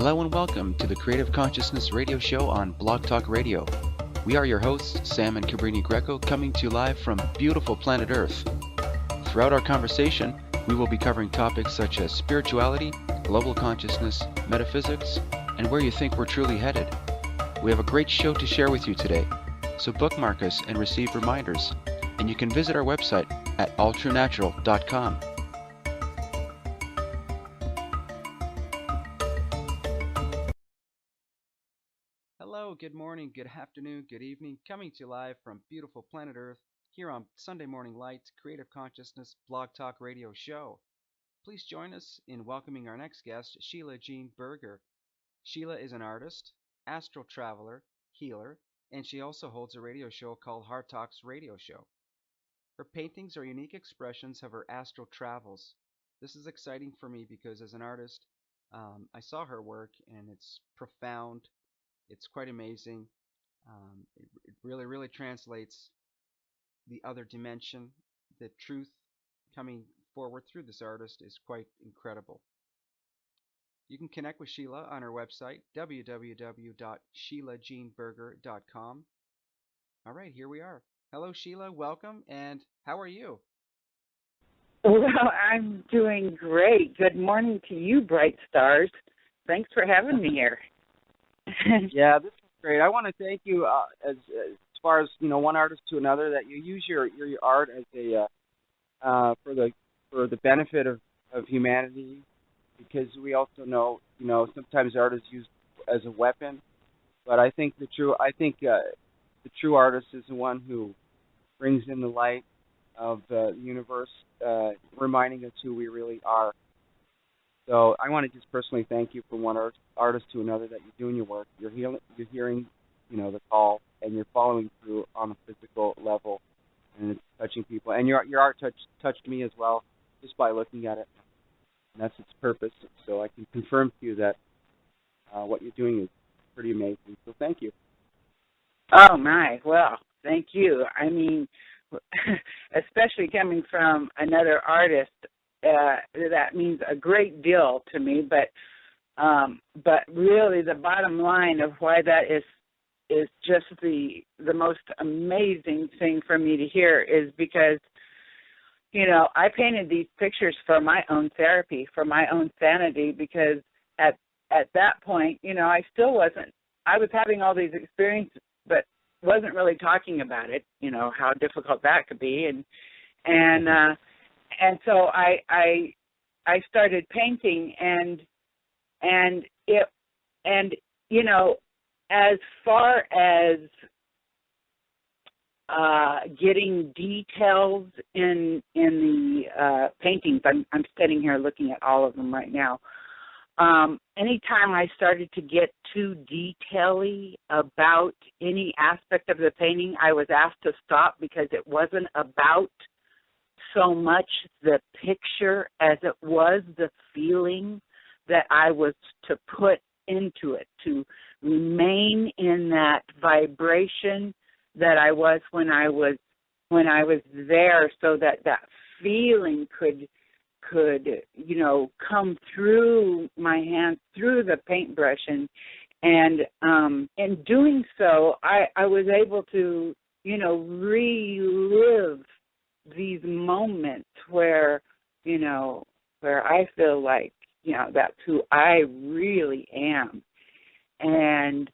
Hello and welcome to the Creative Consciousness Radio Show on Blog Talk Radio. We are your hosts, Sam and Cabrini Greco, coming to you live from beautiful planet Earth. Throughout our conversation, we will be covering topics such as spirituality, global consciousness, metaphysics, and where you think we're truly headed. We have a great show to share with you today, so bookmark us and receive reminders. And you can visit our website at alltruenatural.com. Hello, good morning, good afternoon, good evening, coming to you live from beautiful planet Earth here on Sunday Morning Light, Creative Consciousness Blog Talk Radio Show. Please join us in welcoming our next guest, Sheila Jean Burgher. Sheila is an artist, astral traveler, healer, and she also holds a radio show called Heart Talks Radio Show. Her paintings are unique expressions of her astral travels. This is exciting for me because as an artist, I saw her work and it's profound. It's quite amazing. It really translates the other dimension. The truth coming forward through this artist is quite incredible. You can connect with Sheila on her website, www.sheilajeanburgher.com. All right, here we are. Hello, Sheila. Welcome. And how are you? Well, I'm doing great. Good morning to you, bright stars. Thanks for having me here. Yeah, this is great. I want to thank you as far as one artist to another, that you use your art as a for the benefit of humanity, because we also know sometimes art is used as a weapon, but I think the true artist is the one who brings in the light of the universe, reminding us who we really are. So I want to just personally thank you from one artist to another, that you're doing your work, you're hearing, the call, and you're following through on a physical level, and it's touching people. And your art touched me as well, just by looking at it, and that's its purpose. So I can confirm to you that what you're doing is pretty amazing. So thank you. Oh, my. Well, thank you. I mean, especially coming from another artist, that means a great deal to me, but really the bottom line of why that is just the most amazing thing for me to hear is because, I painted these pictures for my own therapy, for my own sanity, because at that point, I was having all these experiences, but wasn't really talking about it, how difficult that could be, and so I started painting, and as far as getting details in the paintings, I'm sitting here looking at all of them right now. Anytime I started to get too detail-y about any aspect of the painting, I was asked to stop, because it wasn't about so much the picture as it was the feeling that I was to put into it, to remain in that vibration that I was when I was there, so that feeling could come through my hands, through the paintbrush, and in doing so I was able to relive these moments where I feel like that's who I really am, and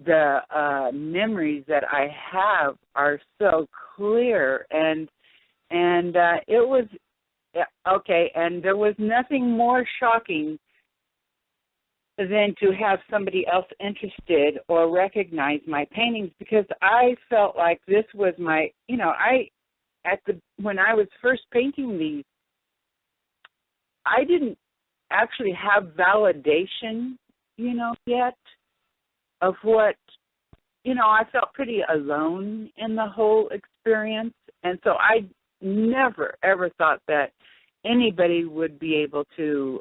the memories that I have are so clear, and it was okay. And there was nothing more shocking than to have somebody else interested or recognize my paintings, because I felt like this was my when I was first painting these, I didn't actually have validation, yet of what, I felt pretty alone in the whole experience. And so I never, ever thought that anybody would be able to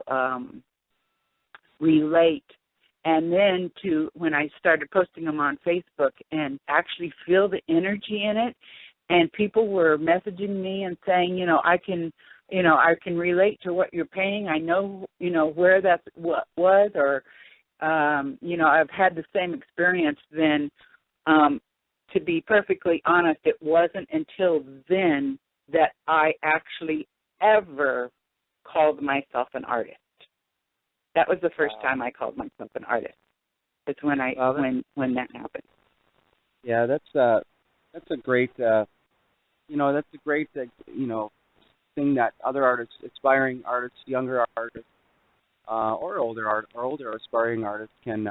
relate. And then when I started posting them on Facebook and actually feel the energy in it, and people were messaging me and saying, I can relate to what you're painting. I know, where that was, or I've had the same experience, then to be perfectly honest, it wasn't until then that I actually ever called myself an artist. That was the first time I called myself an artist. It's when when that happened. Yeah, that's a great that's a great thing that other artists, aspiring artists, younger artists, or older aspiring artists can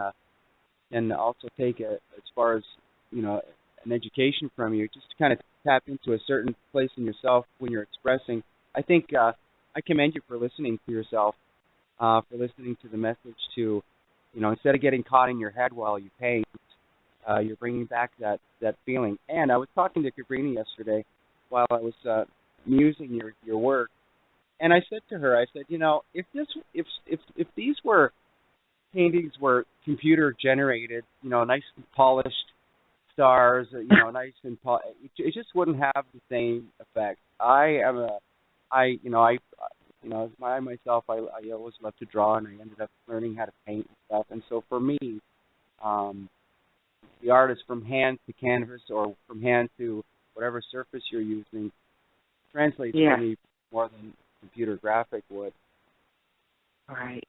also take as far as an education from you, just to kind of tap into a certain place in yourself when you're expressing. I think I commend you for listening to yourself, for listening to the message. To instead of getting caught in your head while you paint, you're bringing back that feeling. And I was talking to Cabrini yesterday while I was musing your work, and I said to her, I said, if these were paintings were computer generated, nice and polished stars, nice and it just wouldn't have the same effect. I myself, I always loved to draw, and I ended up learning how to paint and stuff. And so for me, the art is from hand to canvas, or from hand to whatever surface you're using, translates for me more than computer graphic would. Right.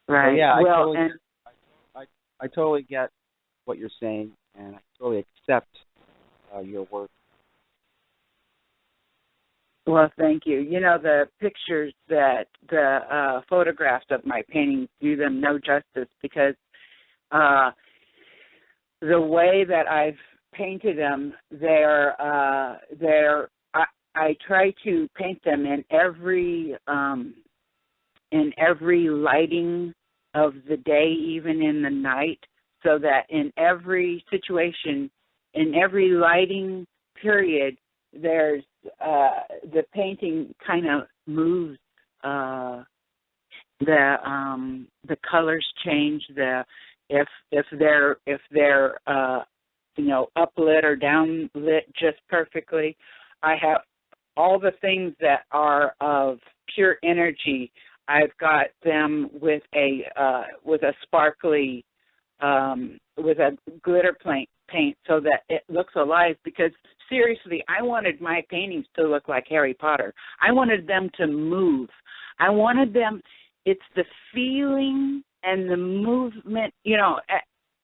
So, yeah, I totally get what you're saying, and I totally accept your work. Well, thank you. The pictures the photographs of my paintings do them no justice, because the way that I've painted them, I try to paint them in every lighting of the day, even in the night, so that in every situation, in every lighting period, there's the painting kind of moves. The colors change. If they're uplit or downlit just perfectly. I have all the things that are of pure energy. I've got them with a sparkly, with a glitter paint, so that it looks alive. Because seriously, I wanted my paintings to look like Harry Potter. I wanted them to move. I wanted them. It's the feeling and the movement,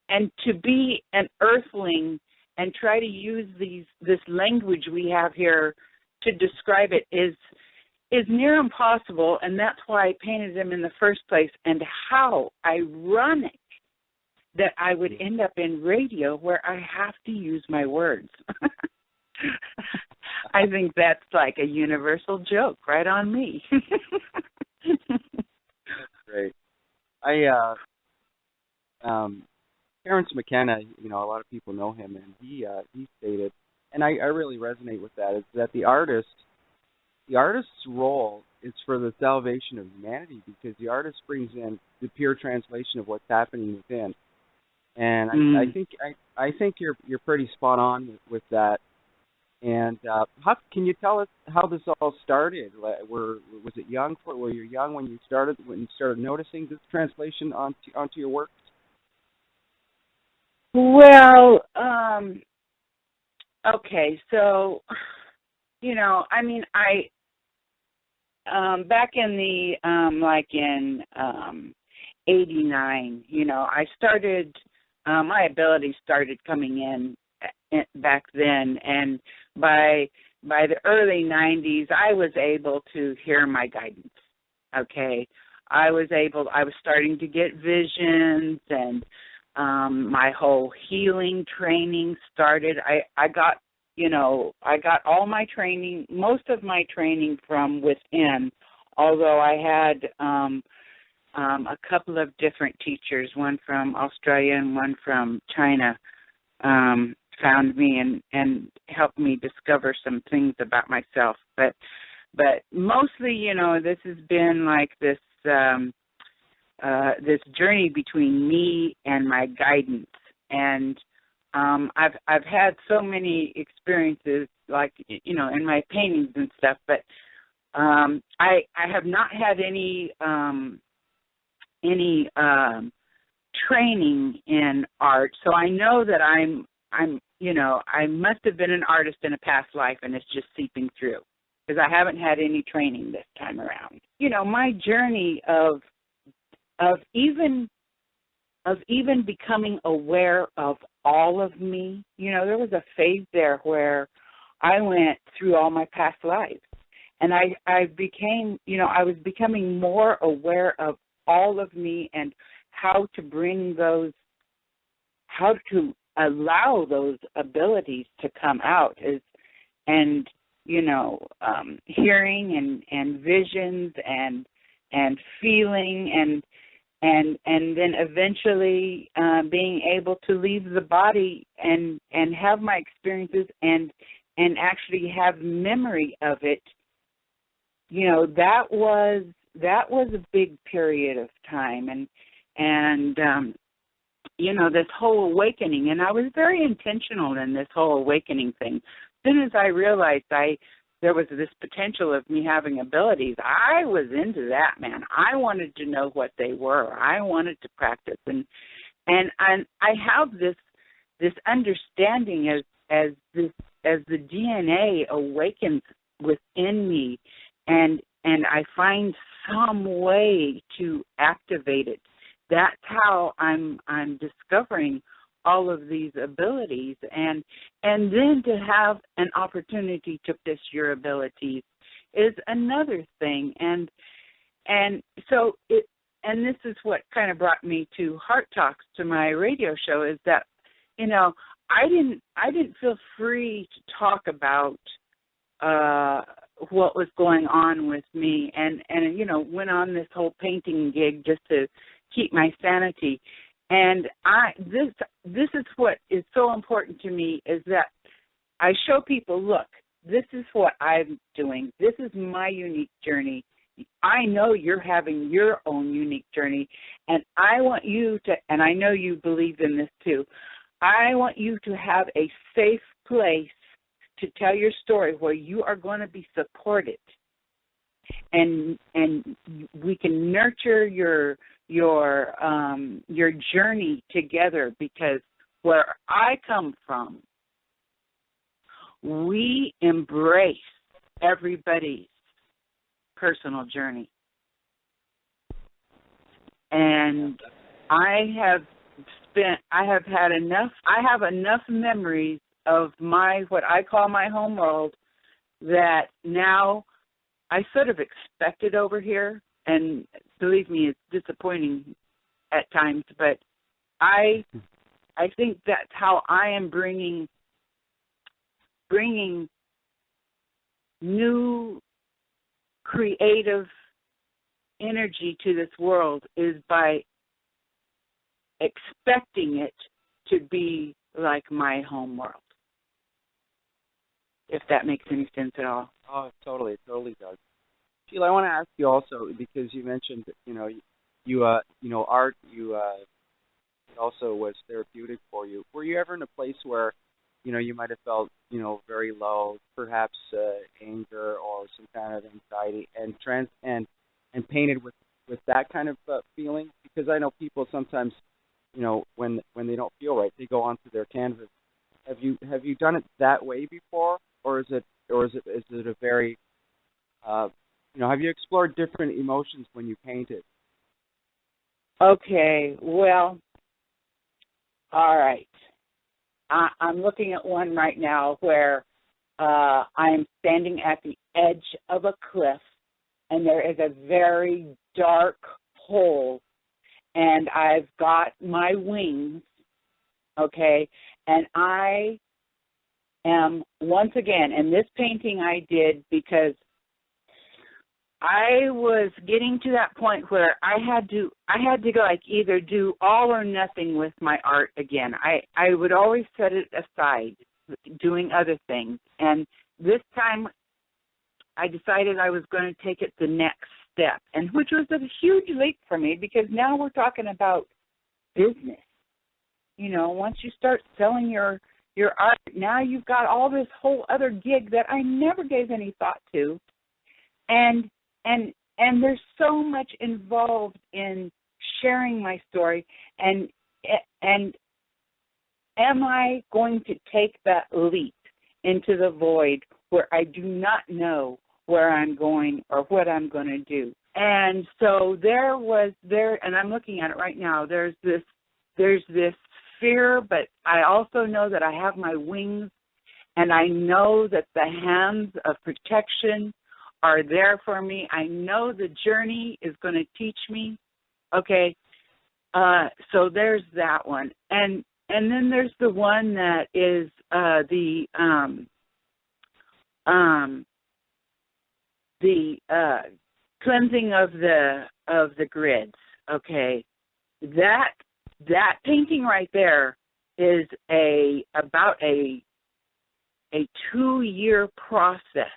and to be an earthling and try to use this language we have here to describe it is near impossible, and that's why I painted them in the first place. And how ironic that I would end up in radio where I have to use my words. I think that's like a universal joke right on me. That's great. Terrence McKenna, a lot of people know him, and he stated, and I really resonate with that, is that the artist's role is for the salvation of humanity, because the artist brings in the pure translation of what's happening within. And I think you're pretty spot on with that. And how can you tell us how this all started? Was it young? Were you young when you started noticing this translation onto your work? Well, okay, so back in the in '89, I started. My ability started coming in back then, and by the early '90s, I was able to hear my guidance. Okay, I was starting to get visions, and my whole healing training started. I got all my training, most of my training from within, although I had a couple of different teachers, one from Australia and one from China, found me and helped me discover some things about myself. But mostly, this has been like this this journey between me and my guidance. And I've had so many experiences, like in my paintings and stuff, but I have not had any training in art, so I know that I'm you know, I must have been an artist in a past life, and it's just seeping through because I haven't had any training this time around. You know, my journey of even becoming aware of all of me. You know, there was a phase there where I went through all my past lives, and I became, you know, I was becoming more aware of all of me and how to bring those, how to allow those abilities to come out, and you know, hearing and visions and feeling and then eventually being able to leave the body and have my experiences and actually have memory of it. You know, that was a big period of time, and you know, this whole awakening, and I was very intentional in this whole awakening thing. As soon as I realized there was this potential of me having abilities, I was into that, man. I wanted to know what they were. I wanted to practice, and I have this understanding as the DNA awakens within me, and I find some way to activate it. That's how I'm discovering all of these abilities, and then to have an opportunity to practice your abilities is another thing, and so this is what kind of brought me to Heart Talks, to my radio show, is that, you know, I didn't feel free to talk about what was going on with me, and you know, went on this whole painting gig just to keep my sanity. And this is what is so important to me, is that I show people, look, this is what I'm doing. This is my unique journey. I know you're having your own unique journey, and I want you to, and I know you believe in this too, I want you to have a safe place to tell your story where you are going to be supported, and we can nurture your journey together, because where I come from, we embrace everybody's personal journey. And I have enough memories of what I call my home world, that now I sort of expect it over here. And believe me, it's disappointing at times, but I think that's how I am bringing new creative energy to this world, is by expecting it to be like my home world, if that makes any sense at all. Oh, it totally does. Sheila, I want to ask you also, because you mentioned, you know, art, it also was therapeutic for you. Were you ever in a place where, you know, you might have felt, you know, very low, perhaps anger or some kind of anxiety, and painted with that kind of feeling? Because I know people sometimes, you know, when they don't feel right, they go onto their canvas. Have you done it that way before, or is it a very you know, have you explored different emotions when you painted? Okay, well, all right. I'm looking at one right now where I'm standing at the edge of a cliff, and there is a very dark hole, and I've got my wings, okay, and I am, once again, and this painting I did because I was getting to that point where I had to go, like, either do all or nothing with my art again. I would always set it aside, doing other things. And this time I decided I was going to take it the next step, and which was a huge leap for me, because now we're talking about business. You know, once you start selling your art, now you've got all this whole other gig that I never gave any thought to. And there's so much involved in sharing my story, and am I going to take that leap into the void where I do not know where I'm going or what I'm going to do? And so and I'm looking at it right now, there's this fear, but I also know that I have my wings, and I know that the hands of protection are there for me. I know the journey is going to teach me. Okay, so there's that one. And then there's the one that is the cleansing of the grids. Okay, that painting right there is about a 2-year process,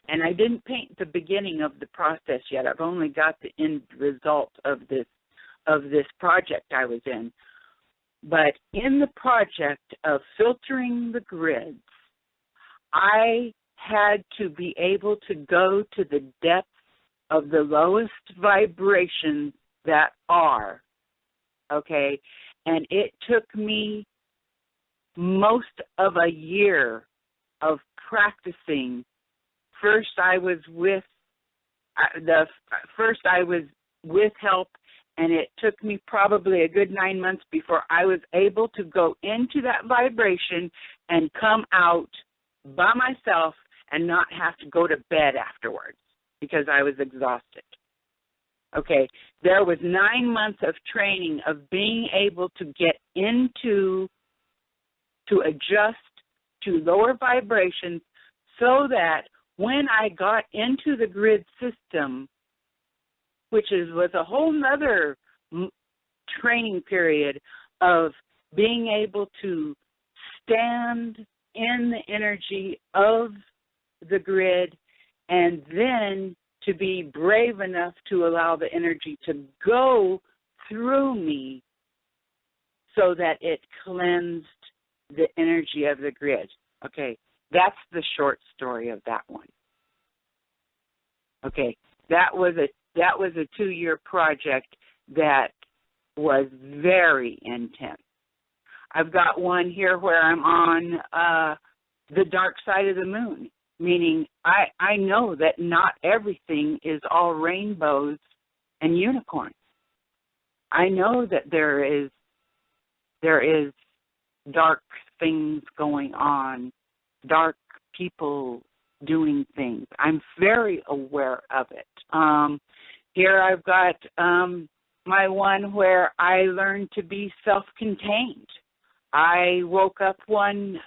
and I didn't paint the beginning of the process yet. I've only got the end result of this project I was in. But in the project of filtering the grids, I had to be able to go to the depths of the lowest vibrations that are, okay? And it took me most of a year of practicing. First I was with help, and it took me probably a good 9 months before I was able to go into that vibration and come out by myself and not have to go to bed afterwards because I was exhausted. Okay, there was 9 months of training of being able to get to adjust to lower vibrations so that when I got into the grid system, which was a whole nother training period of being able to stand in the energy of the grid, and then to be brave enough to allow the energy to go through me so that it cleansed the energy of the grid. Okay, that's the short story of that one. Okay, that was a 2-year project that was very intense. I've got one here where I'm on the dark side of the moon, meaning I know that not everything is all rainbows and unicorns. I know that there is dark things going on, dark people doing things. I'm very aware of it. Here I've got my one where I learned to be self-contained. I woke up one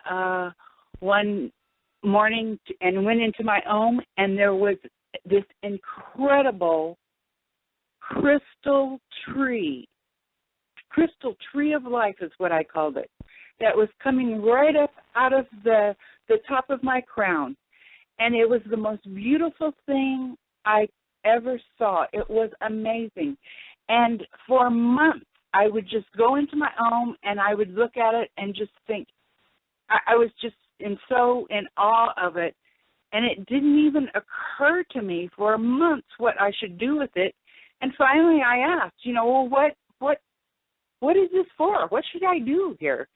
morning and went into my home, and there was this incredible crystal tree of life is what I called it, that was coming right up out of the top of my crown. And it was the most beautiful thing I ever saw. It was amazing. And for months, I would just go into my home and I would look at it and just think, I was just so in awe of it. And it didn't even occur to me for months what I should do with it. And finally I asked, well, what is this for? What should I do here?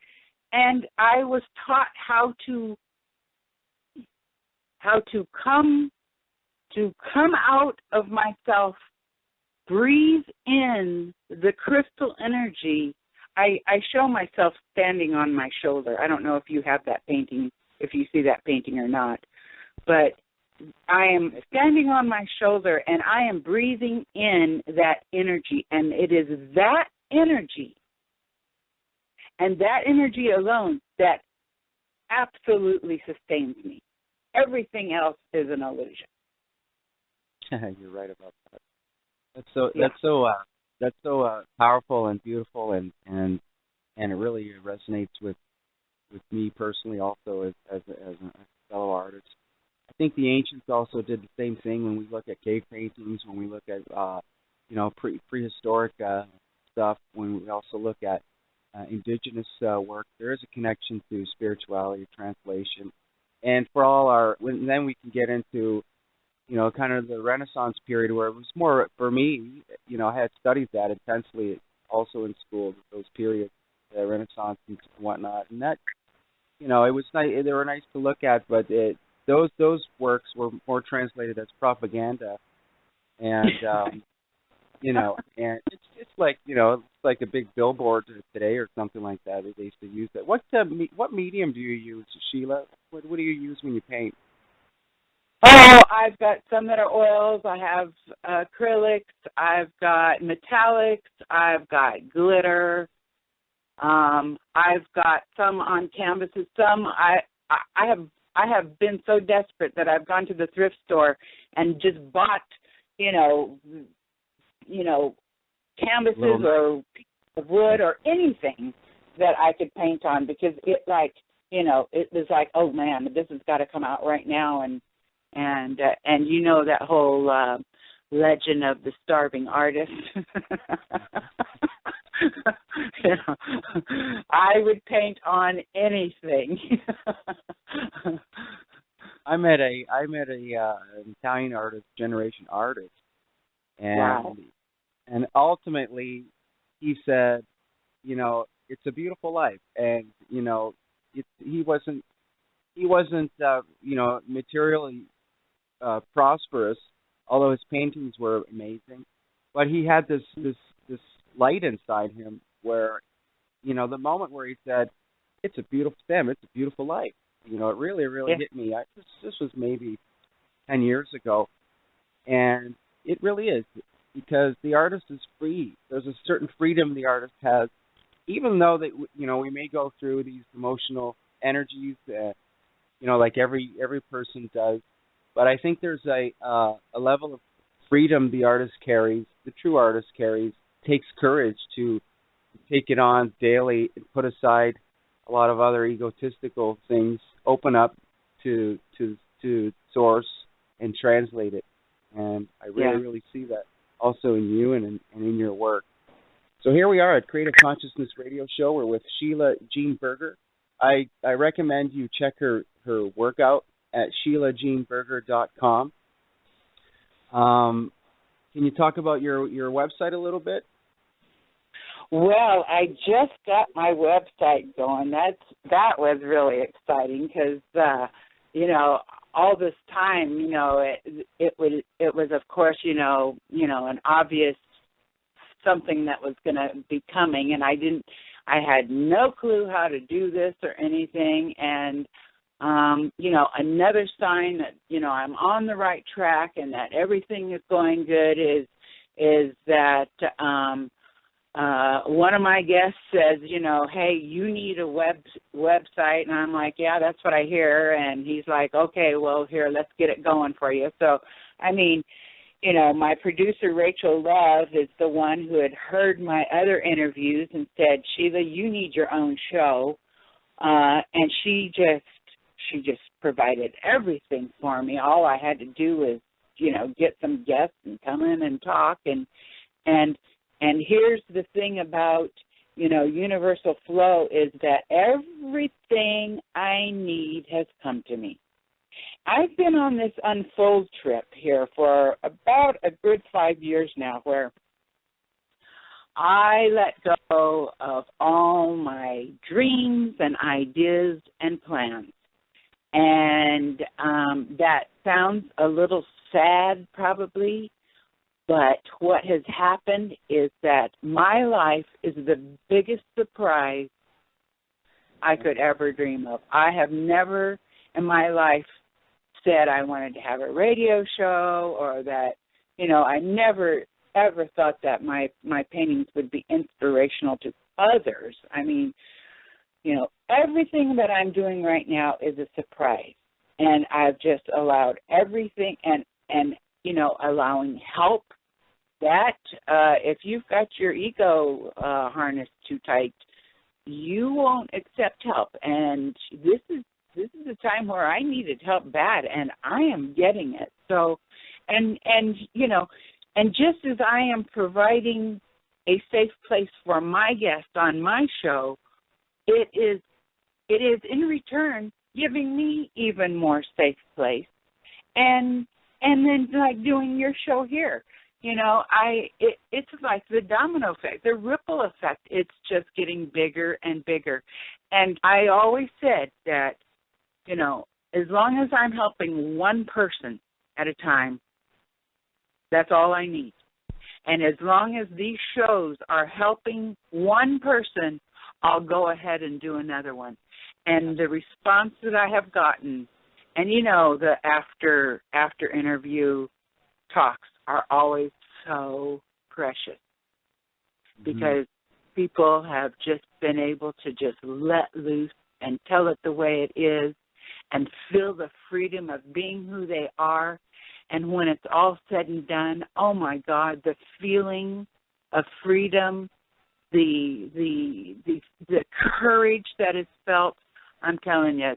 And I was taught how to come out of myself, breathe in the crystal energy. I show myself standing on my shoulder. I don't know if you have that painting, if you see that painting or not, but I am standing on my shoulder and I am breathing in that energy, and it is that energy and that energy alone that absolutely sustains me. Everything else is an illusion. You're right about that. That's so powerful and beautiful, and it really resonates with me personally also as a fellow artist. I think the ancients also did the same thing when we look at cave paintings, when we look at prehistoric stuff, when we also look at indigenous work. There is a connection to spirituality, translation, and for all then we can get into kind of the Renaissance period where it was more for me. I had studied that intensely also in school, those periods, the Renaissance and whatnot, and that it was nice. They were nice to look at, but those works were more translated as propaganda, and and it's like it's like a big billboard today or something like that. They used to use that. What medium do you use, Sheila? What do you use when you paint? Oh, I've got some that are oils. I have acrylics. I've got metallics. I've got glitter. I've got some on canvases. Some I have been so desperate that I've gone to the thrift store and just bought, canvases or pieces of wood or anything that I could paint on, because it was like, oh man, this has got to come out right now, and that whole legend of the starving artist. I would paint on anything. I met a Italian artist, generation artist, and wow. And ultimately he said, it's a beautiful life, and he wasn't materially prosperous, although his paintings were amazing, but he had this light inside him where, the moment where he said, it's a beautiful life. It really hit me. This was maybe 10 years ago, and it really is, because the artist is free. There's a certain freedom the artist has, even though that we may go through these emotional energies, like every person does. But I think there's a level of freedom the artist carries, the true artist carries, takes courage to take it on daily and put aside a lot of other egotistical things, open up to source and translate it. And I really see that also in you and in your work. So here we are at Creative Consciousness Radio Show. We're with Sheila Jean Burgher. I recommend you check her work out at SheilaJeanBurgher.com. Can you talk about your website a little bit? Well, I just got my website going. That was really exciting because all this time, it was of course, an obvious something that was going to be coming, and I had no clue how to do this or anything, and another sign that I'm on the right track and that everything is going good is that one of my guests says, hey, you need a website, and I'm like, yeah, that's what I hear, and he's like, okay, well, here, let's get it going for you. So, my producer, Rachel Love, is the one who had heard my other interviews and said, Sheila, you need your own show, and she just provided everything for me. All I had to do was, get some guests and come in and talk, and here's the thing about, Universal Flow is that everything I need has come to me. I've been on this unfold trip here for about a good 5 years now, where I let go of all my dreams and ideas and plans. And that sounds a little sad probably, but what has happened is that my life is the biggest surprise I could ever dream of. I have never in my life said I wanted to have a radio show, or that, I never ever thought that my paintings would be inspirational to others. Everything that I'm doing right now is a surprise, and I've just allowed everything and allowing help. That if you've got your ego harnessed too tight, you won't accept help. And this is a time where I needed help bad, and I am getting it. So, and just as I am providing a safe place for my guests on my show, it is in return giving me even more safe place. And and then like doing your show here. It's like the domino effect, the ripple effect. It's just getting bigger and bigger. And I always said that, as long as I'm helping one person at a time, that's all I need. And as long as these shows are helping one person, I'll go ahead and do another one. And the response that I have gotten, and the after interview talks are always so precious, because people have just been able to just let loose and tell it the way it is and feel the freedom of being who they are. And when it's all said and done, oh my God, the feeling of freedom, the courage that is felt, I'm telling you,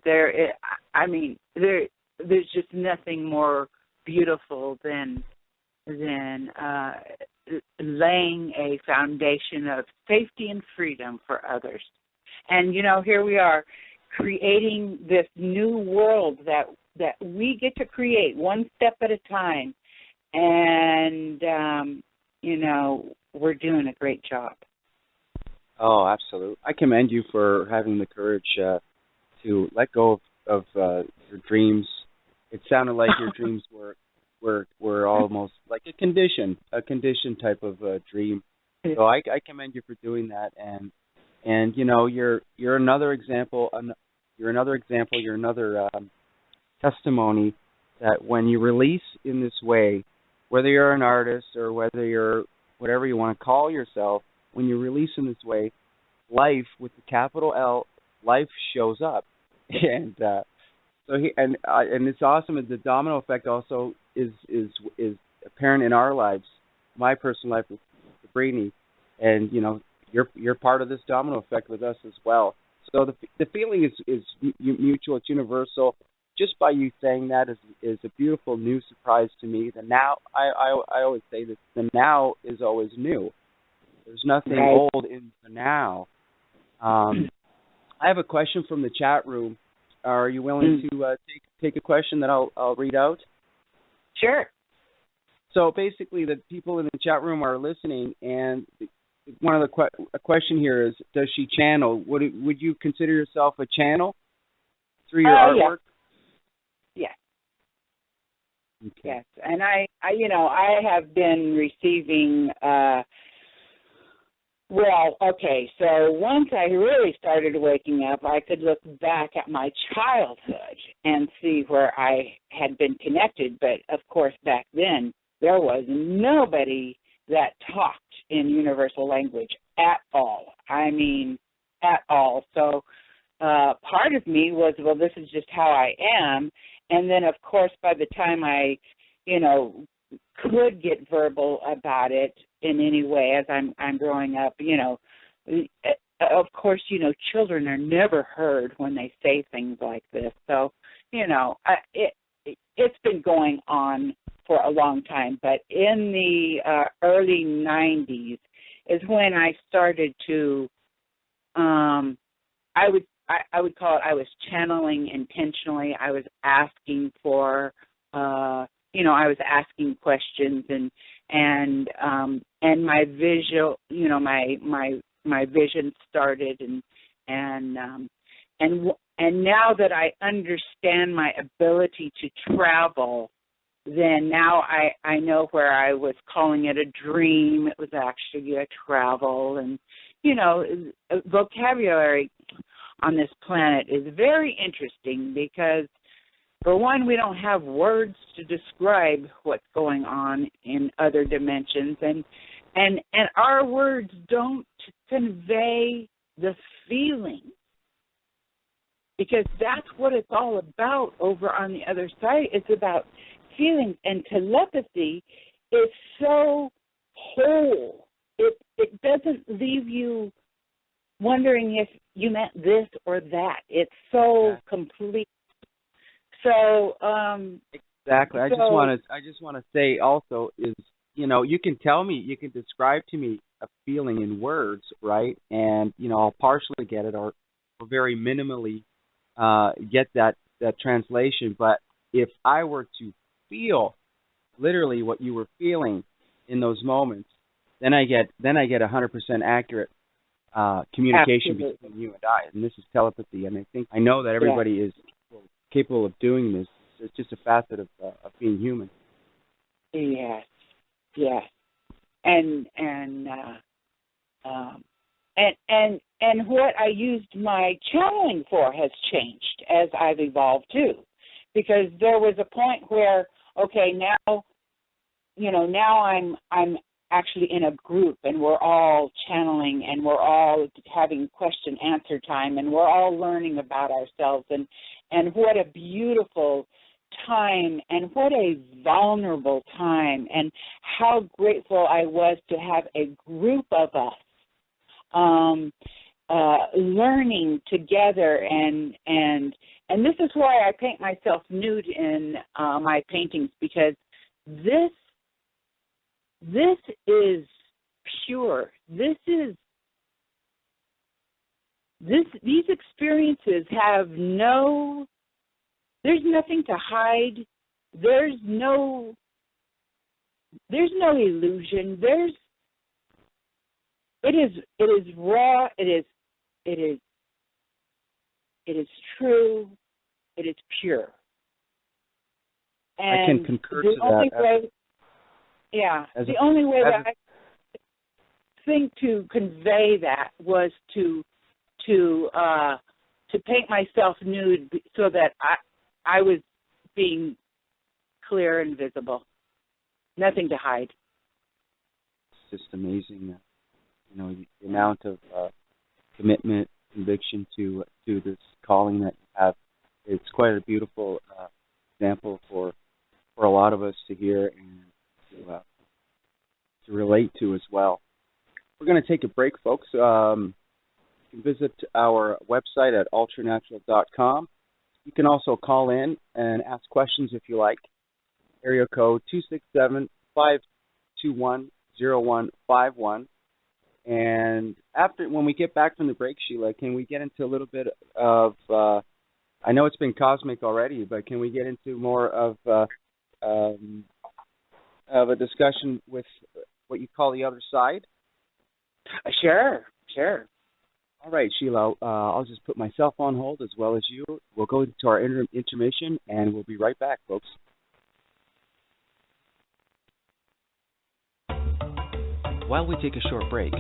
there's just nothing more beautiful than laying a foundation of safety and freedom for others. And, here we are creating this new world that we get to create one step at a time. And, we're doing a great job. Oh, absolutely. I commend you for having the courage to let go of your dreams. It sounded like your dreams were almost like a condition type of dream. So I commend you for doing that, and you're another example. You're another testimony that when you release in this way, whether you're an artist or whether you're whatever you want to call yourself, when you release in this way, life with the capital L, life shows up, and it's awesome. The domino effect also is apparent in our lives. My personal life with Sabrina, and you're part of this domino effect with us as well. So the feeling is mutual. It's universal. Just by you saying that is a beautiful new surprise to me. The now, I always say this, the now is always new. There's nothing old in the now. I have a question from the chat room. Are you willing to take a question that I'll read out? Sure. So basically, the people in the chat room are listening, and one of the question here is, does she channel? Would you consider yourself a channel through your artwork? Yes. Okay. Yes, and I have been receiving. So once I really started waking up, I could look back at my childhood and see where I had been connected. But of course, back then there was nobody that talked in universal language at all. I mean, at all. So part of me was, well, this is just how I am. And then, of course, by the time I, could get verbal about it in any way as I'm growing up, of course, children are never heard when they say things like this. So, it's been going on for a long time. But in the early 90s is when I started to, I would call it, I was channeling intentionally. I was asking for, I was asking questions, and my visual, my vision started, and now that I understand my ability to travel, then now I know where I was calling it a dream. It was actually a travel, and vocabulary on this planet is very interesting because, for one, we don't have words to describe what's going on in other dimensions, and our words don't convey the feeling, because that's what it's all about over on the other side. It's about feelings, and telepathy is so whole. It doesn't leave you wondering if you meant this or that. It's so complete. So exactly. I just want to say also is, you can tell me, you can describe to me a feeling in words, right? And I'll partially get it or very minimally get that translation. But if I were to feel literally what you were feeling in those moments, then I get 100% accurate communication Absolutely. between you and I, and this is telepathy. And I know that everybody is capable of doing this. It's just a facet of being human. Yes, yes, and what I used my channeling for has changed as I've evolved too, because there was a point where, okay, now, now I'm actually in a group and we're all channeling and we're all having question answer time and we're all learning about ourselves, and what a beautiful time and what a vulnerable time, and how grateful I was to have a group of us learning together, and this is why I paint myself nude in my paintings, because this is pure. These experiences have there's nothing to hide. There's no illusion. It is raw. It is true. It is pure. And I can concur to only that. Way, the only way that I think to convey that was to paint myself nude so that I was being clear and visible. Nothing to hide. It's just amazing, the amount of commitment, conviction to this calling that you have. It's quite a beautiful example for a lot of us to hear and to relate to as well. We're going to take a break, folks. You can visit our website at ultranatural.com. You can also call in and ask questions if you like. Area code 267-521-0151. And when we get back from the break, Sheila, can we get into a little bit of, I know it's been cosmic already, but can we get into more of a discussion with what you call the other side? Sure. All right, Sheila, I'll just put myself on hold as well as you. We'll go into our intermission, and we'll be right back, folks. While we take a short break,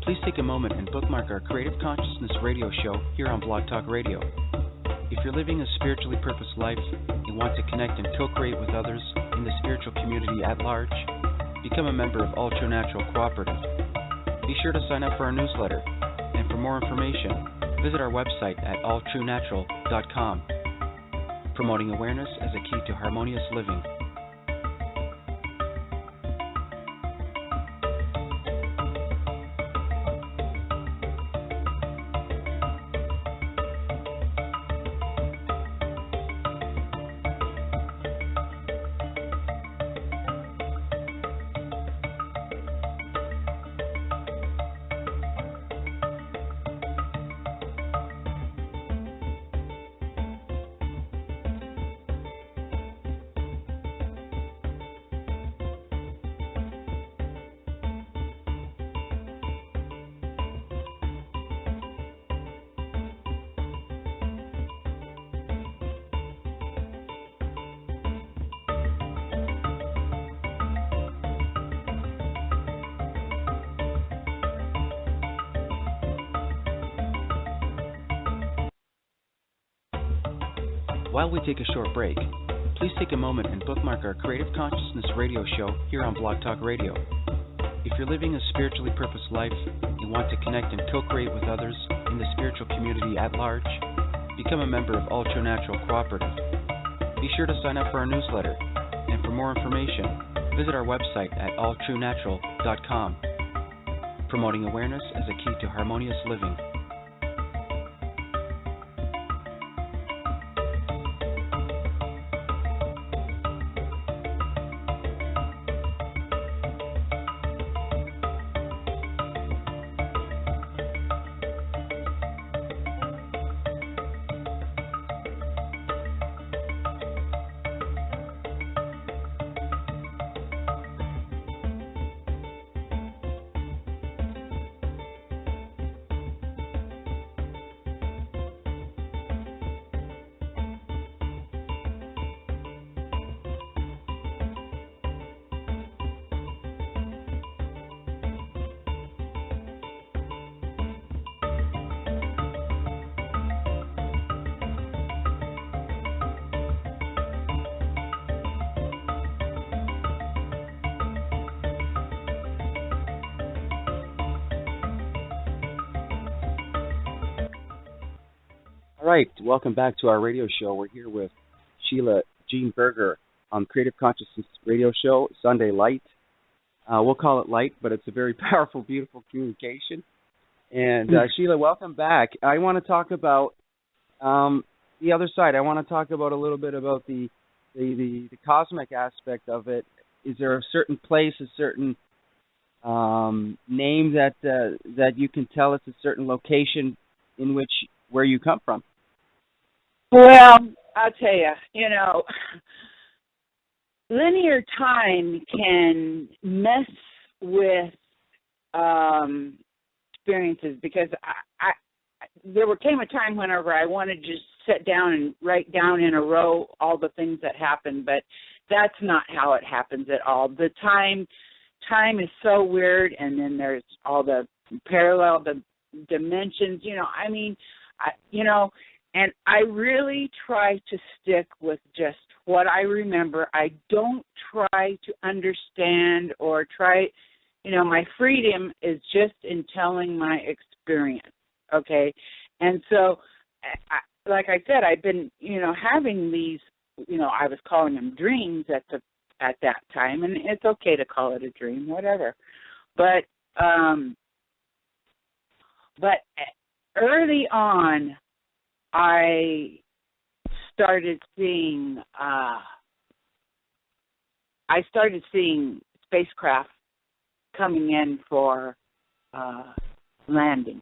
please take a moment and bookmark our Creative Consciousness radio show here on Blog Talk Radio. If you're living a spiritually purposed life and want to connect and co-create with others in the spiritual community at large, become a member of Ultra Natural Cooperative. Be sure to sign up for our newsletter. And for more information, visit our website at alltruenatural.com, promoting awareness as a key to harmonious living. While we take a short break, please take a moment and bookmark our Creative Consciousness radio show here on Blog Talk Radio. If you're living a spiritually purposed life and want to connect and co-create with others in the spiritual community at large, become a member of Ultra Natural Cooperative. Be sure to sign up for our newsletter. And for more information, visit our website at alltruenatural.com, promoting awareness as a key to harmonious living. All right, welcome back to our radio show. We're here with Sheila Jean Burgher on Creative Consciousness Radio Show, Sunday Light. We'll call it light, but it's a very powerful, beautiful communication. And Sheila, welcome back. I want to talk about the other side. I want to talk about a little bit about the cosmic aspect of it. Is there a certain place, a certain name that you can tell us, a certain location in where you come from? Well, I'll tell you, linear time can mess with experiences, because there came a time whenever I wanted to just sit down and write down in a row all the things that happened, but that's not how it happens at all. The time is so weird, and then there's all the parallel dimensions, and I really try to stick with just what I remember. I don't try to understand or try, my freedom is just in telling my experience, okay? And so, like I said, I've been, having these, I was calling them dreams at that time, and it's okay to call it a dream, whatever. But early on, I started seeing spacecraft coming in for landing,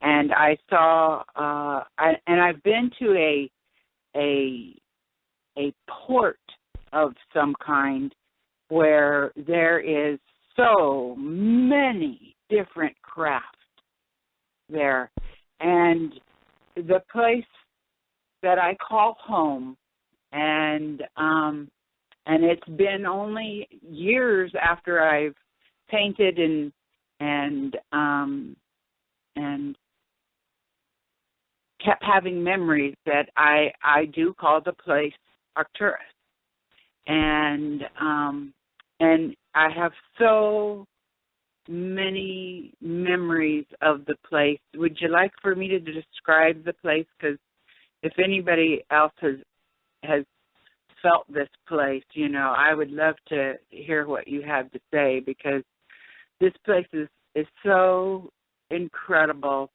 and I saw and I've been to a port of some kind where there is so many different craft there, and the place that I call home, and it's been only years after I've painted and kept having memories that I do call the place Arcturus, and I have so many memories of the place. Would you like for me to describe the place? Because if anybody else has felt this place, I would love to hear what you have to say, because this place is so incredible.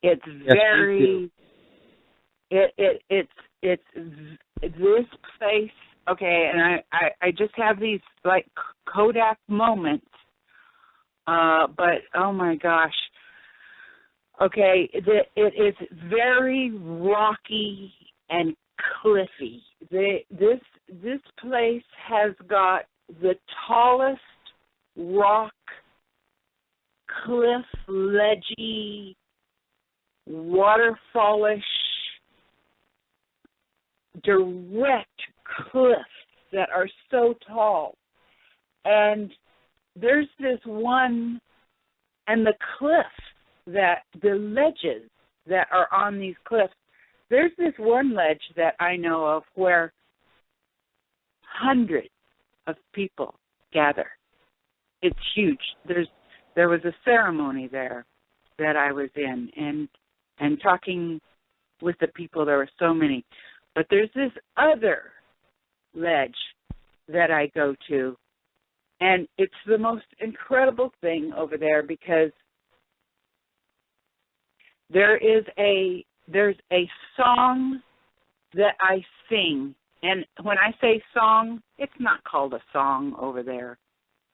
It's very it's this place. Okay, and I just have these like Kodak moments, but oh my gosh. Okay, it is very rocky and cliffy. This place has got the tallest rock, cliff, ledgy, waterfallish, direct cliffs that are so tall. And there's this one, and the cliffs, that the ledges that are on these cliffs, there's this one ledge that I know of where hundreds of people gather. It's huge. There was a ceremony there that I was in, and talking with the people, there were so many. But there's this other ledge that I go to, and it's the most incredible thing over there, because there's a song that I sing, and when I say song, it's not called a song over there.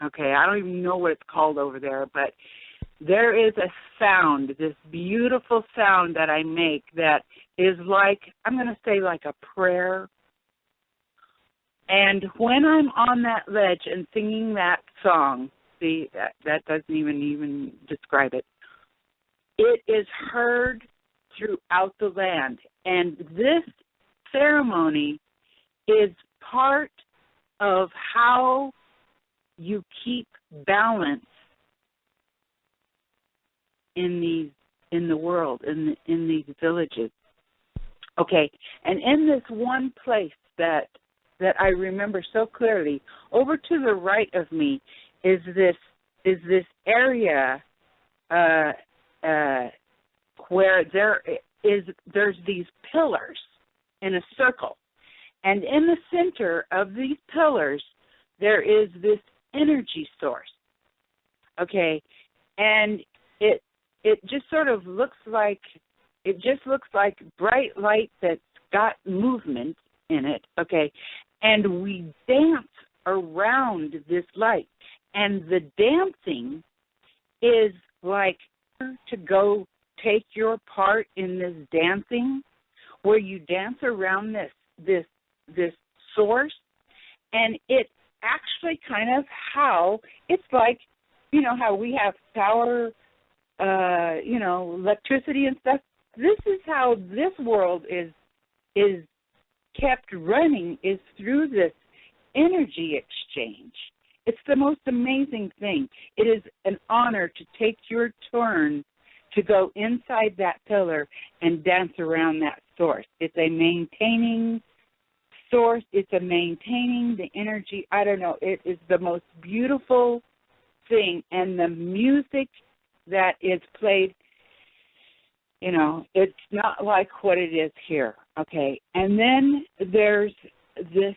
Okay, I don't even know what it's called over there, but there is a sound, this beautiful sound that I make that is like, I'm going to say like a prayer. And when I'm on that ledge and singing that song, see, that doesn't even describe it. It is heard throughout the land. And this ceremony is part of how you keep balance in the world, in these villages. Okay, and in this one place that I remember so clearly, over to the right of me is this area where there's these pillars in a circle. And in the center of these pillars, there is this energy source. Okay, and it just sort of looks like bright light that's got movement in it. Okay, and we dance around this light, and the dancing is like to go take your part in this dancing, where you dance around this source, and it actually kind of how it's like, you know, how we have power, you know, electricity and stuff. This is how this world is kept running, is through this energy exchange. It's the most amazing thing. It is an honor to take your turn to go inside that pillar and dance around that source. It's a maintaining source. It's a maintaining the energy. I don't know. It is the most beautiful thing. And the music that is played, you know, it's not like what it is here. Okay. And then there's this,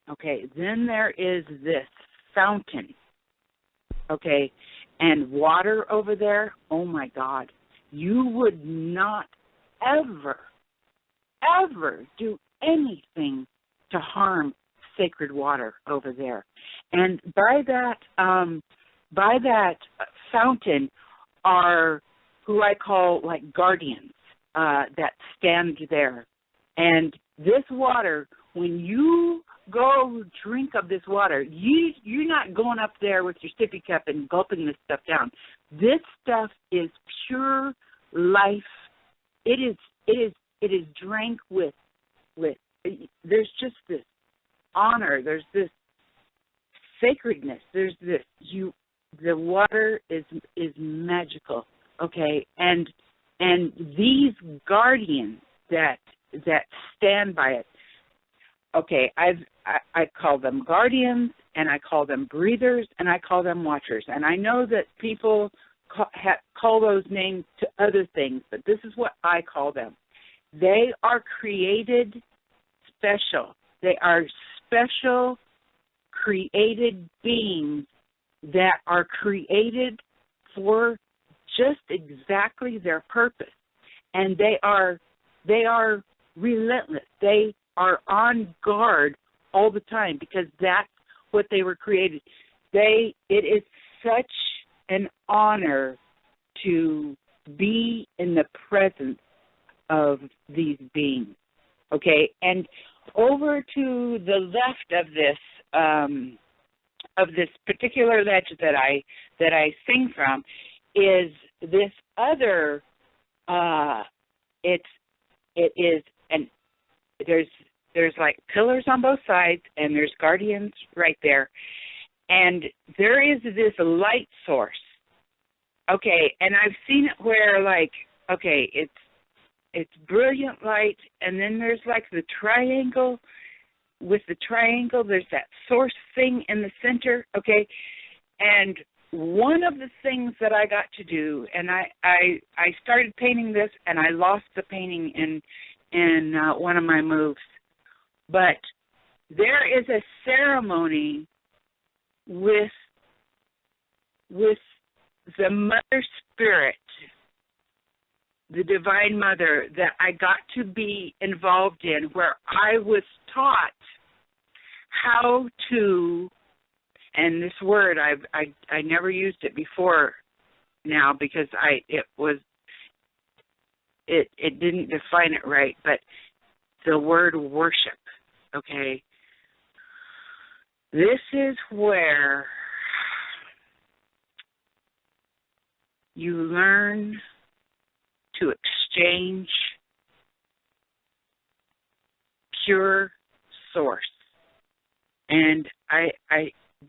okay, then there is this fountain. Okay. And water over there, oh my God, you would not ever do anything to harm sacred water over there. And by that fountain are who I call like guardians that stand there. And this water, when you go drink of this water, you're not going up there with your sippy cup and gulping this stuff down. This stuff is pure life. It is drank with there's just this honor, there's this sacredness, there's this the water is magical. Okay, and these guardians that stand by it. Okay, I call them guardians, and I call them breathers, and I call them watchers. And I know that people call those names to other things, but this is what I call them. They are created special. They are special created beings that are created for just exactly their purpose. And they are relentless. They are on guard all the time because that's what they were created. It is such an honor to be in the presence of these beings. Okay, and over to the left of this particular ledge that I sing from is this other. It is an there's like pillars on both sides, and there's guardians right there, and there is this light source. Okay, and I've seen it where like, okay, it's brilliant light, and then there's like the triangle. With the triangle, there's that source thing in the center. Okay, and one of the things that I got to do, and I started painting this, and I lost the painting in one of my moves, but there is a ceremony with the Mother Spirit, the Divine Mother, that I got to be involved in, where I was taught how to, and this word I never used it before now because it didn't define it right, but the word worship. Okay, this is where you learn to exchange pure source. And I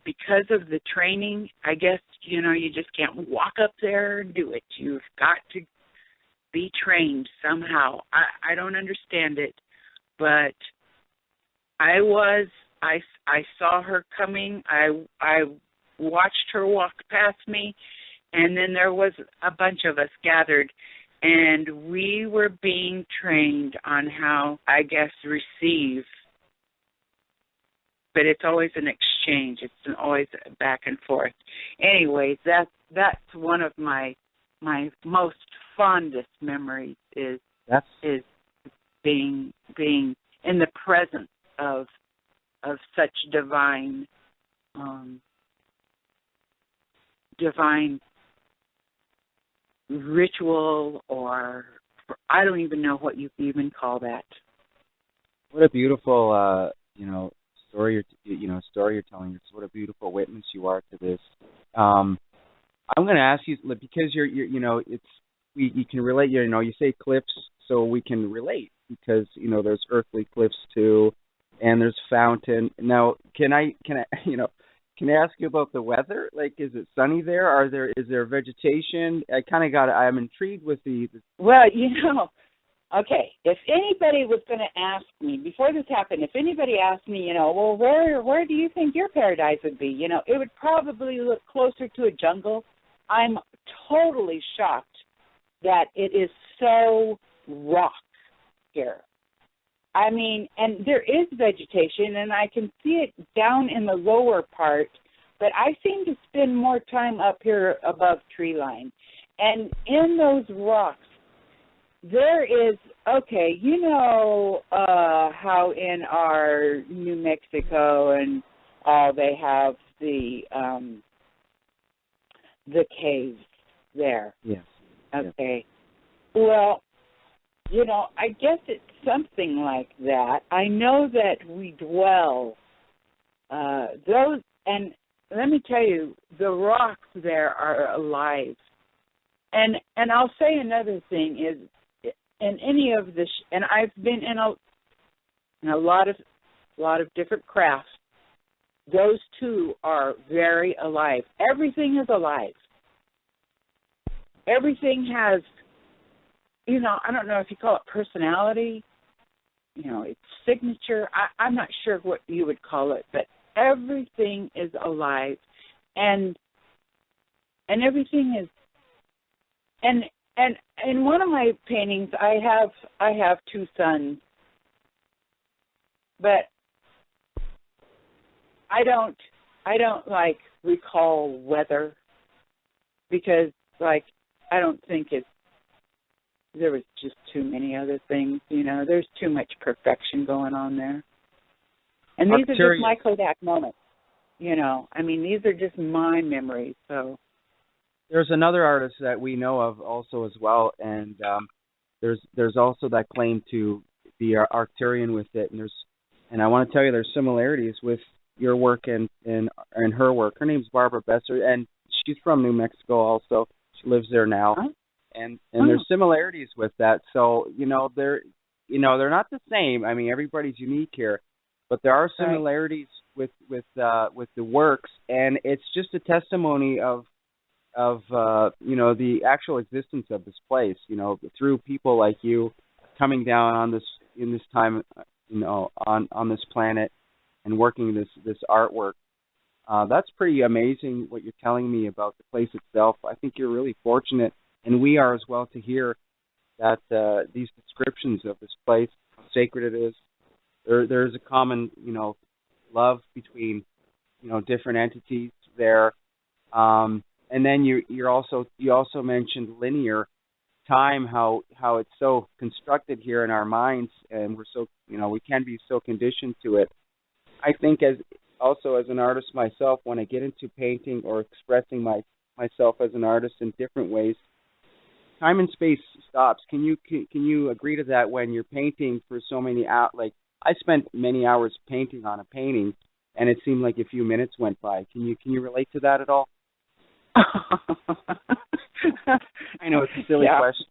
because of the training, I guess, you know, you just can't walk up there and do it. You've got to be trained somehow. I don't understand it, but I saw her coming. I watched her walk past me, And then there was a bunch of us gathered, and we were being trained on how, I guess, receive. But it's always an exchange. It's always back and forth. Anyways, that's one of my most fondest memories is being in the presence of such divine ritual, or I don't even know what you even call that. What a beautiful story you're telling us. What a beautiful witness you are to this. I'm going to ask you, because you're you can relate. You say cliffs, so we can relate, because there's earthly cliffs too, and there's fountain. Now, can I ask you about the weather? Like, is it sunny there? Is there vegetation? I'm intrigued with the. Well, okay, if anybody was going to ask me, before this happened, if anybody asked me, well, where do you think your paradise would be? It would probably look closer to a jungle. I'm totally shocked that it is so rock here. I mean, and there is vegetation, and I can see it down in the lower part, but I seem to spend more time up here above tree line. And in those rocks, there is, okay, how in our New Mexico and all they have the caves there. Yes. Okay. Yes. Well, I guess it's something like that. I know that we dwell those, and let me tell you, the rocks there are alive. And I'll say another thing is, in any of the and I've been in a lot of different crafts. Those two are very alive. Everything is alive. Everything has, I don't know if you call it personality, its signature. I'm not sure what you would call it, but everything is alive, and everything is, and in one of my paintings, I have two suns, but I don't recall weather, because I don't think there was just too many other things, there's too much perfection going on there. And these are just my Kodak moments, these are just my memories, so. There's another artist that we know of also as well, and there's also that claim to be Arcturian with it, and I want to tell you there's similarities with your work and her work. Her name's Barbara Besser, and she's from New Mexico also. She lives there now, and there's similarities with that. So they're not the same. I mean, everybody's unique here, but there are similarities with the works, and it's just a testimony of the actual existence of this place, through people like you coming down on this time, on this planet and working this artwork. That's pretty amazing what you're telling me about the place itself. I think you're really fortunate, and we are as well, to hear that these descriptions of this place, how sacred it is. There's a common, love between, different entities there. And then you also mentioned linear time, how it's so constructed here in our minds, and we're so we can be so conditioned to it. I think as an artist myself, when I get into painting or expressing myself as an artist in different ways, time and space stops. Can you agree to that when you're painting for so many hours? Like, I spent many hours painting on a painting, and it seemed like a few minutes went by. Can you relate to that at all? I know it's a silly question.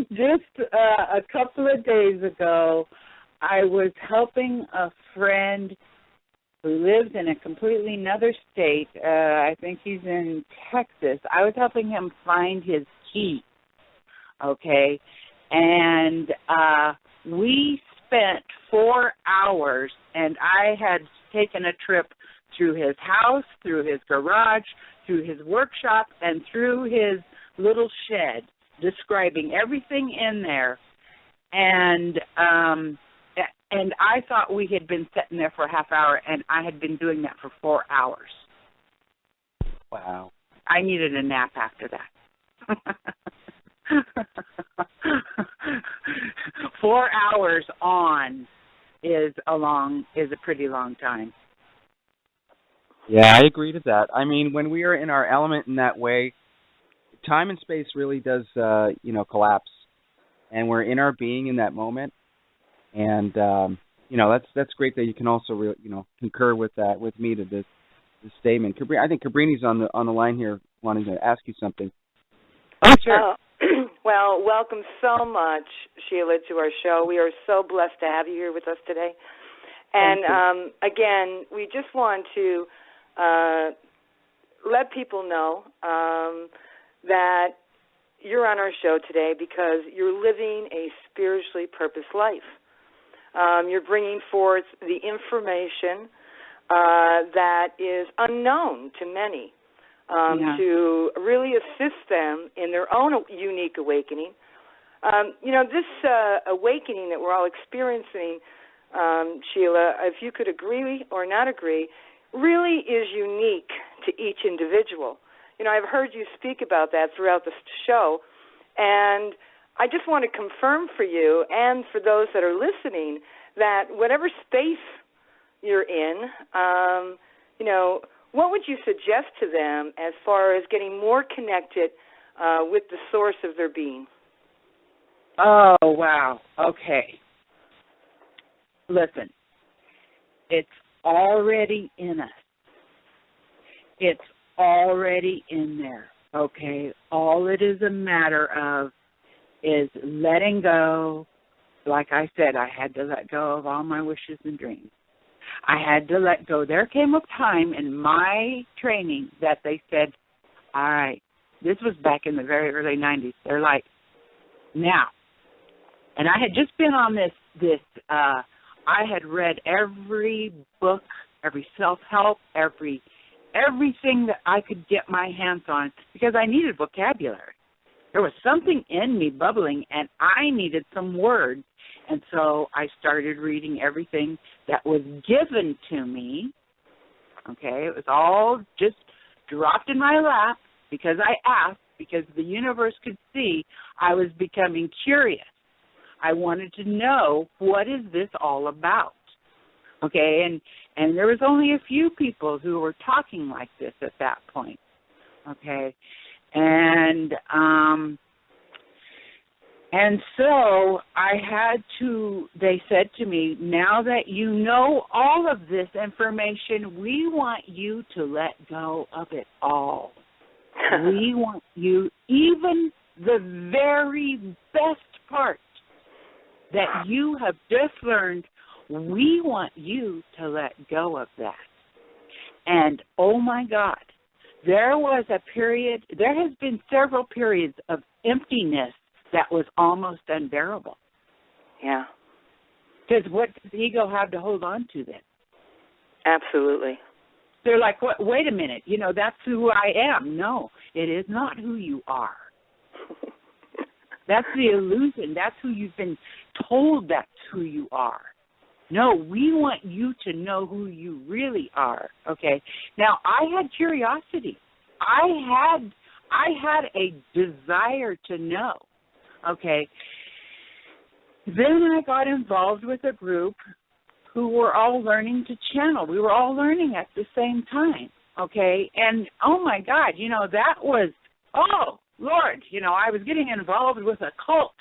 Just a couple of days ago, I was helping a friend who lives in a completely another state. I think he's in Texas. I was helping him find his key, okay? And we spent 4 hours, and I had taken a trip through his house, through his garage, through his workshop, and through his little shed, describing everything in there. And I thought we had been sitting there for a half hour, and I had been doing that for 4 hours. Wow. I needed a nap after that. 4 hours on is a pretty long time. Yeah, I agree to that. I mean, when we are in our element in that way, time and space really does, collapse, and we're in our being in that moment. And that's great that you can also concur with that with me to this statement. I think Cabrini's on the line here, wanting to ask you something. Oh, sure. Well, welcome so much, Sheila, to our show. We are so blessed to have you here with us today. And again, we just want to let people know that you're on our show today because you're living a spiritually purposed life. You're bringing forth the information that is unknown to many, to really assist them in their own unique awakening. This awakening that we're all experiencing, Sheila, if you could agree or not agree, really is unique to each individual. I've heard you speak about that throughout the show, and I just want to confirm for you and for those that are listening that whatever space you're in, what would you suggest to them as far as getting more connected with the source of their being? Oh, wow. Okay. Listen, it's already in us. It's already in there, okay? All it is a matter of is letting go. Like I said, I had to let go of all my wishes and dreams. I had to let go. There came a time in my training that they said, all right, this was back in the very early 90s. They're like, now, and I had just been on this I had read every book, every self-help, everything that I could get my hands on because I needed vocabulary. There was something in me bubbling, and I needed some words. And so I started reading everything that was given to me. Okay, it was all just dropped in my lap because I asked, because the universe could see I was becoming curious. I wanted to know, what is this all about? Okay, and there was only a few people who were talking like this at that point. Okay, and so I had to, they said to me, now that you know all of this information, we want you to let go of it all. We want you, even the very best part that you have just learned, we want you to let go of that. And, oh, my God, there was a period, there has been several periods of emptiness that was almost unbearable. Yeah. Because what does the ego have to hold on to then? Absolutely. They're like, what? Wait a minute, that's who I am. No, it is not who you are. That's the illusion. That's who you've been told that's who you are. No, we want you to know who you really are, okay? Now, I had curiosity. I had a desire to know, okay? Then I got involved with a group who were all learning to channel. We were all learning at the same time, okay? And, oh, my God, that was, oh, Lord, I was getting involved with a cult.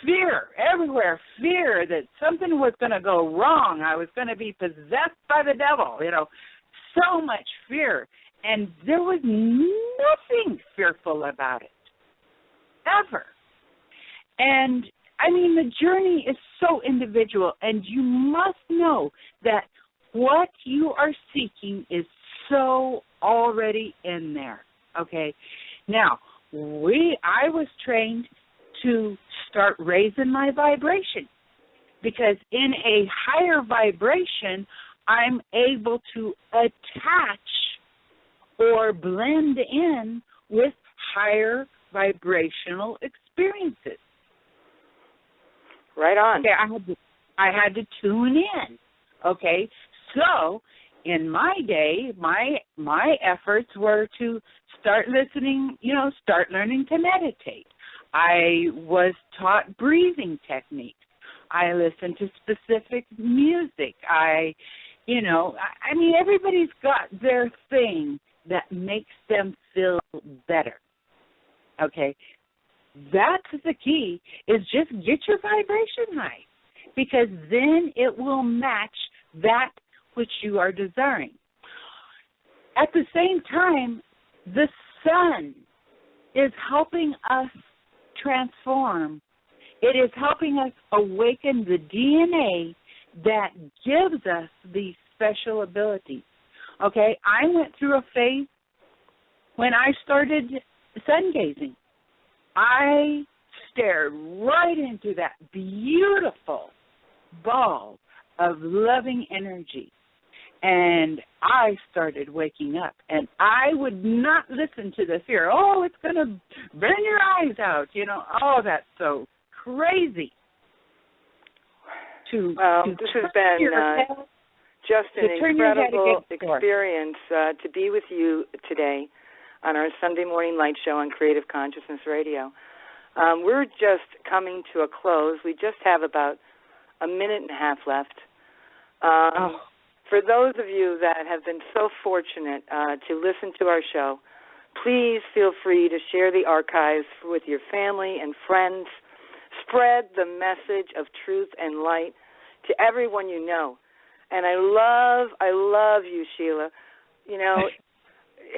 Fear everywhere, fear that something was going to go wrong. I was going to be possessed by the devil, so much fear. And there was nothing fearful about it, ever. And, the journey is so individual, and you must know that what you are seeking is so already in there, okay? Now, I was trained to start raising my vibration because in a higher vibration, I'm able to attach or blend in with higher vibrational experiences. Right on. Okay, I had to tune in. Okay, so in my day, my efforts were to start listening, start learning to meditate. I was taught breathing techniques. I listened to specific music. Everybody's got their thing that makes them feel better. Okay, that's the key, is just get your vibration high, because then it will match that which you are desiring. At the same time, the sun is helping us transform. It is helping us awaken the DNA that gives us these special abilities. Okay, I went through a phase when I started sun gazing. I stared right into that beautiful ball of loving energy, and I started waking up. And I would not listen to the fear. Oh, it's going to burn your eyes out. Oh, that's so crazy. This has been just an incredible experience to be with you today on our Sunday Morning Light Show on Creative Consciousness Radio. We're just coming to a close. We just have about a minute and a half left. For those of you that have been so fortunate to listen to our show, please feel free to share the archives with your family and friends. Spread the message of truth and light to everyone you know. And I love you, Sheila.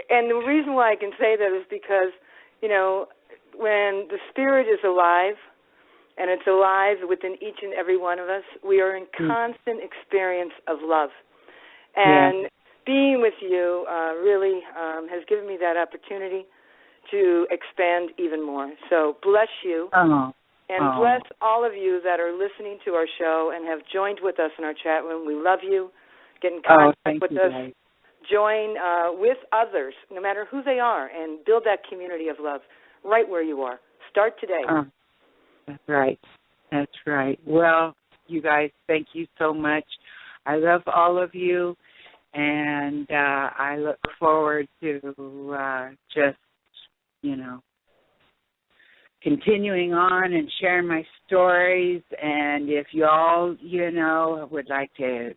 And the reason why I can say that is because, when the spirit is alive, and it's alive within each and every one of us, we are in constant experience of love. And being with you really has given me that opportunity to expand even more. So bless you. And bless all of you that are listening to our show and have joined with us in our chat room. We love you. Get in contact with us. Guys. Join with others, no matter who they are, and build that community of love right where you are. Start today. That's right. That's right. Well, you guys, thank you so much. I love all of you, and I look forward to just, continuing on and sharing my stories. And if you all, would like to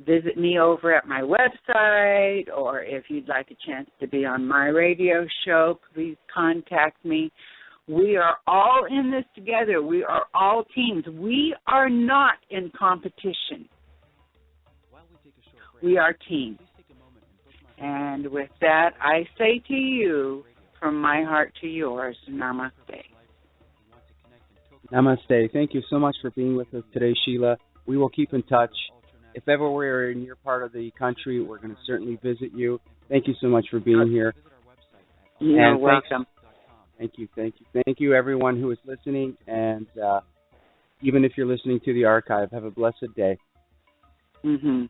visit me over at my website, or if you'd like a chance to be on my radio show, please contact me. We are all in this together. We are all teams. We are not in competition. We are teams. And with that, I say to you, from my heart to yours, namaste. Namaste. Thank you so much for being with us today, Sheila. We will keep in touch. If ever we're in your part of the country, we're going to certainly visit you. Thank you so much for being here. You're welcome. Thank you. Thank you, everyone who is listening. And even if you're listening to the archive, have a blessed day. Mm-hmm.